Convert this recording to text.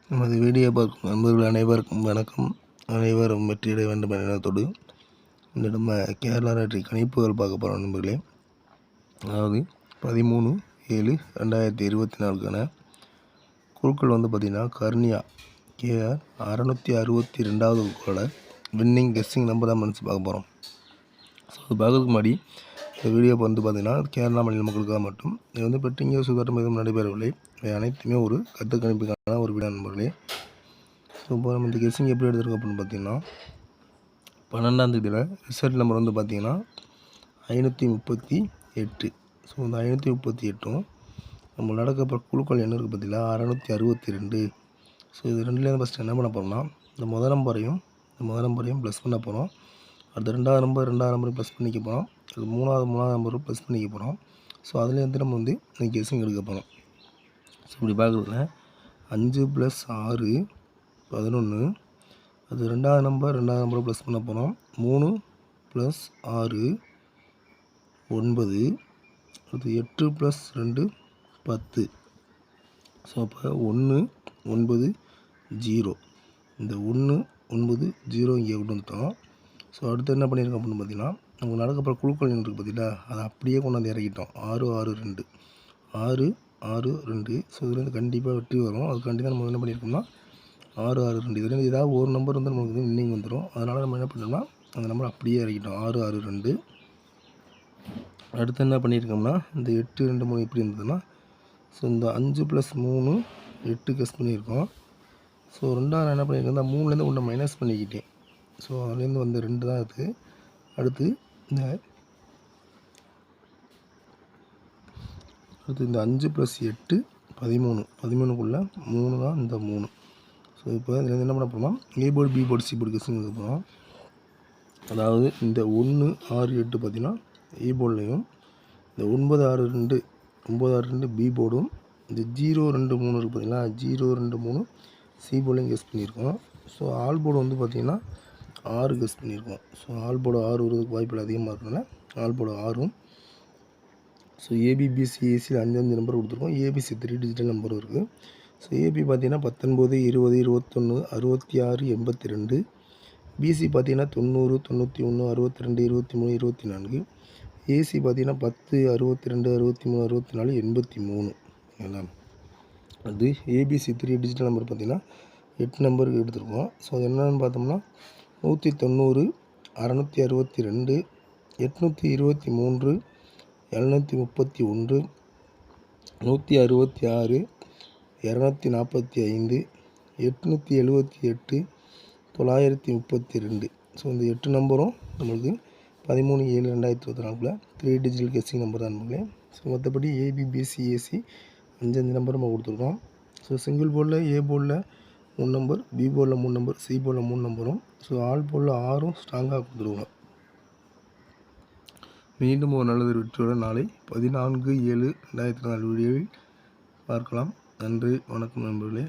நமது வீடியோ பார்க்கும் நண்பர்கள் அனைவருக்கும் வணக்கம். அனைவரும் வெற்றியடைய வேண்டும் என்ற எண்ணத்தோடு இந்த நம்ம கேரளா லாட்டரி கணிப்புகள் பார்க்க போகிறோம் நண்பர்களே. அதாவது 13/7/2024க்கான குழுக்கள் பார்த்திங்கன்னா கர்னியா கேஆர் 662வது குழுக்களோட வின்னிங் கெஸ்ஸிங் நம்பர் தான் மனசு பார்க்க போகிறோம். ஸோ அது பார்க்கறதுக்கு முன்னாடி இந்த வீடியோ பார்த்திங்கன்னா கேரளா மாநில மக்களுக்காக மட்டும் இது பெட்டிங்க சுதாட்டம் எதுவும் நடைபெறவில்லை. இவை அனைத்துமே ஒரு கருத்து கணிப்புக்கான ஒரு வீடியோ நண்பர்களே. ஸோ இப்போ நம்ம இந்த கெஸ்ஸிங் எப்படி எடுத்துருக்கோம் அப்படின்னு பார்த்தீங்கன்னா 12ஆம் தேதியில் ரிசல்ட் நம்பர் பார்த்திங்கன்னா 538. ஸோ இந்த 538ம் நம்ம நடக்கப்போ குழுக்கள் என்ன இருக்குது பார்த்தீங்களா 662. ஸோ இது ரெண்டுலேருந்து ஃபஸ்ட்டு என்ன பண்ண போகிறோம்னா இந்த முதல் நம்பரையும் ப்ளஸ் பண்ண போகிறோம். அடுத்த ரெண்டாவது நம்பரையும் ப்ளஸ் பண்ணிக்க போகிறோம். அது மூணாவது நம்பரும் ப்ளஸ் பண்ணிக்க போகிறோம். ஸோ அதுலேருந்து நம்ம இந்த கெஸ்ஸிங் எடுக்க போகிறோம். ஸோ இப்படி பார்க்குறதுல 5 + 6 11. அது ரெண்டாவது நம்பரை ப்ளஸ் பண்ண போகிறோம். 3 + 6 9. அது 8 + 2 10. ஸோ அப்போ 1 9 0. இந்த 1 9 0 இங்கே கொண்டு வந்துட்டோம். ஸோ அடுத்து என்ன பண்ணியிருக்கோம் அப்படின்னு பார்த்தீங்கன்னா நமக்கு நடக்கப்புறம் குழுக்கள் இருக்குது பார்த்தீங்களா அதை அப்படியே கொண்டாந்து இறக்கிட்டோம். 6 6 2 6 6 2. ஸோ இதுலேருந்து கண்டிப்பாக வெற்றி வரும். அதுக்காண்டி தான் நம்ம என்ன பண்ணியிருக்கோம்னா 6 6 2. இதுலேருந்து ஏதாவது ஒரு நம்பர் நமக்கு இன்னிங் வந்துடும். அதனால் நம்ம என்ன பண்ணோம்னா அந்த நம்பர் அப்படியே இறக்கிட்டோம் 6 6 2. அடுத்து என்ன பண்ணியிருக்கோம்னா இந்த 8 2 3 எப்படி இருந்ததுன்னா ஸோ இந்த 5 + 3 8 கெஸ் பண்ணியிருக்கோம். ஸோ ரெண்டாவது என்ன பண்ணியிருக்கேன் இந்த 3லேருந்து 1 மைனஸ் பண்ணிக்கிட்டேன். ஸோ அதுலேருந்து 2 தான் இருக்குது. அடுத்து இந்த 5 + 8 13. 13க்குள்ளே 3 தான் இந்த 3. ஸோ இப்போ இதுலேருந்து என்ன பண்ண போகிறோம்னா A board B board C board guessing எடுக்க போகிறோம். அதாவது இந்த 1 6 8 பார்த்திங்கன்னா ஏ போர்ட்லேயும் இந்த 9 6 2 பி போர்டும் இந்த 0 2 3 இருக்குது பார்த்திங்களா 0 2 3 சி போர்ட்லையும் கெஸ் பண்ணியிருக்கோம். ஸோ ஆல் போர்டு பார்த்திங்கன்னா 6 கெஸ் பண்ணியிருக்கோம். ஸோ ஆல் போர்டு 6 வருவதுக்கு வாய்ப்புகள் அதிகமாக இருக்கிறதுனால ஆல் போர்டு 6ம். ஸோ ஏபி பிசி ஏசியில் 5 நம்பர் கொடுத்துருக்கோம். ஏபிசி 3 டிஜிட்டல் நம்பரும் இருக்குது. ஸோ ஏபி பார்த்திங்கன்னா 19 20 21 66 82. பிசி பார்த்திங்கன்னா 90 91 62 23 24. ஏசி பார்த்திங்கன்னா 10 62 63 64 83. எல்லாம் அது ஏபிசி 3 டிஜிட்டல் நம்பர் பார்த்திங்கன்னா 8 நம்பருக்கு எடுத்துருக்கோம். ஸோ அது என்னென்னு பார்த்தோம்னா 190 662 823 731 166 245 878 932. ஸோ இந்த 8 நம்பரும் நம்மளுக்கு 13/7/2024 3 டிஜிட்டல் கெஸ்ஸிங் நம்பர் தான் நம்பளே. ஸோ மற்றபடி ஏபி பிசி ஏசி 5 நம்பர் நம்ம கொடுத்துருக்கோம். ஸோ சிங்கிள் போர்டில் ஏ போர்டில் 3 நம்பர், பி போர்டில் 3 நம்பர், சி போர்டில் 3 நம்பரும், ஸோ ஆல் போர்டில் 6ம் ஸ்ட்ராங்காக கொடுத்துருவோம். மீண்டும் ஒரு நல்லது வெற்றியுடன் நாளை 14/7/2024 வீடியோவில் பார்க்கலாம். நன்றி, வணக்கம் நண்பர்களே.